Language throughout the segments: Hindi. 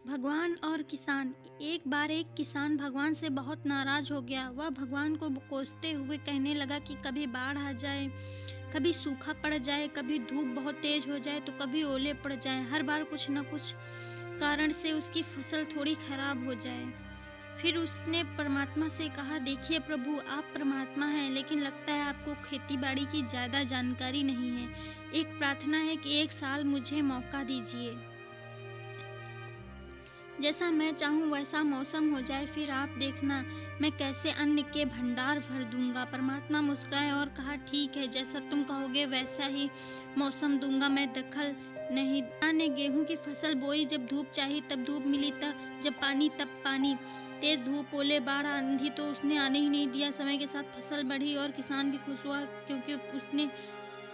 भगवान और किसान। एक बार एक किसान भगवान से बहुत नाराज हो गया। वह भगवान को कोसते हुए कहने लगा कि कभी बाढ़ आ जाए, कभी सूखा पड़ जाए, कभी धूप बहुत तेज हो जाए तो कभी ओले पड़ जाए। हर बार कुछ न कुछ कारण से उसकी फसल थोड़ी खराब हो जाए। फिर उसने परमात्मा से कहा, देखिए प्रभु, आप परमात्मा हैं, लेकिन लगता है आपको खेती बाड़ी की ज़्यादा जानकारी नहीं है। एक प्रार्थना है कि एक साल मुझे मौका दीजिए, जैसा मैं चाहूँ वैसा मौसम हो जाए, फिर आप देखना मैं कैसे अन्न के भंडार भर दूंगा। परमात्मा मुस्कुराए और कहा, ठीक है, जैसा तुम कहोगे वैसा ही मौसम दूंगा, मैं दखल नहीं। किसान ने गेहूं की फसल बोई, जब धूप चाहिए तब धूप मिली, जब पानी तब पानी। तेज धूप, ओले, बाढ़, आंधी तो उसने आने ही नहीं दिया। समय के साथ फसल बढ़ी और किसान भी खुश हुआ,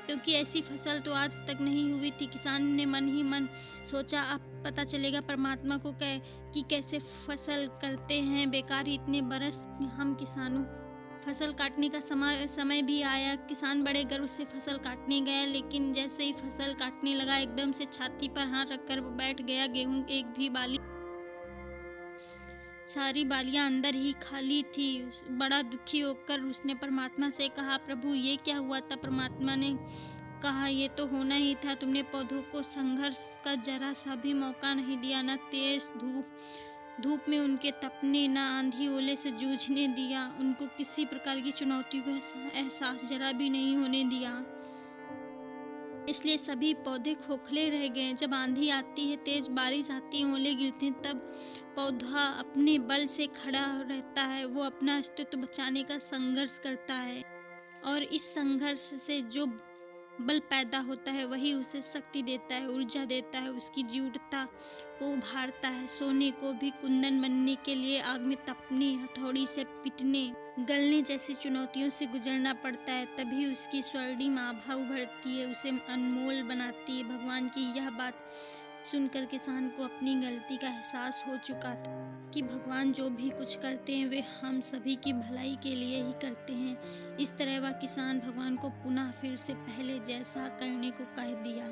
क्योंकि ऐसी फसल तो आज तक नहीं हुई थी। किसान ने मन ही मन सोचा, अब पता चलेगा परमात्मा को कि कैसे फसल करते हैं। बेकार ही इतने बरस हम किसानों। फसल काटने का समय भी आया। किसान बड़े गर्व से फसल काटने गया, लेकिन जैसे ही फसल काटने लगा एकदम से छाती पर हाथ रखकर बैठ गया। गेहूं एक भी बाली, सारी बालियां अंदर ही खाली थी। बड़ा दुखी होकर उसने परमात्मा से कहा, प्रभु ये क्या हुआ था? परमात्मा ने कहा, ये तो होना ही था। तुमने पौधों को संघर्ष का जरा सा भी मौका नहीं दिया, न तेज धूप में उनके तपने, न आंधी ओले से जूझने दिया। उनको किसी प्रकार की चुनौती को एहसास जरा भी नहीं होने दिया, इसलिए सभी पौधे खोखले रह गए। जब आंधी आती है, तेज बारिश आती है, ओले गिरते हैं, तब पौधा अपने बल से खड़ा रहता है। वो अपना अस्तित्व बचाने का संघर्ष करता है, और इस संघर्ष से जो बल पैदा होता है वही उसे शक्ति देता है, ऊर्जा देता है, उसकी दृढ़ता को उभारता है। सोने को भी कुंदन बनने के लिए आग में तपने, हथौड़ी से पीटने, गलने जैसी चुनौतियों से गुजरना पड़ता है, तभी उसकी स्वर्णिम आभा उभरती है, उसे अनमोल बनाती है। भगवान की यह बात सुनकर किसान को अपनी गलती का एहसास हो चुका था कि भगवान जो भी कुछ करते हैं वे हम सभी की भलाई के लिए ही करते हैं। इस तरह वह किसान भगवान को पुनः फिर से पहले जैसा करने को कह दिया,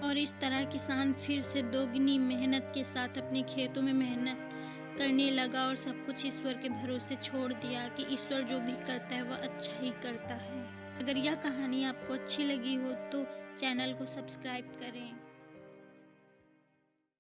और इस तरह किसान फिर से दोगुनी मेहनत के साथ अपने खेतों में मेहनत करने लगा और सब कुछ ईश्वर के भरोसे छोड़ दिया कि ईश्वर जो भी करता है वह अच्छा ही करता है। अगर यह कहानी आपको अच्छी लगी हो तो चैनल को सब्सक्राइब करें।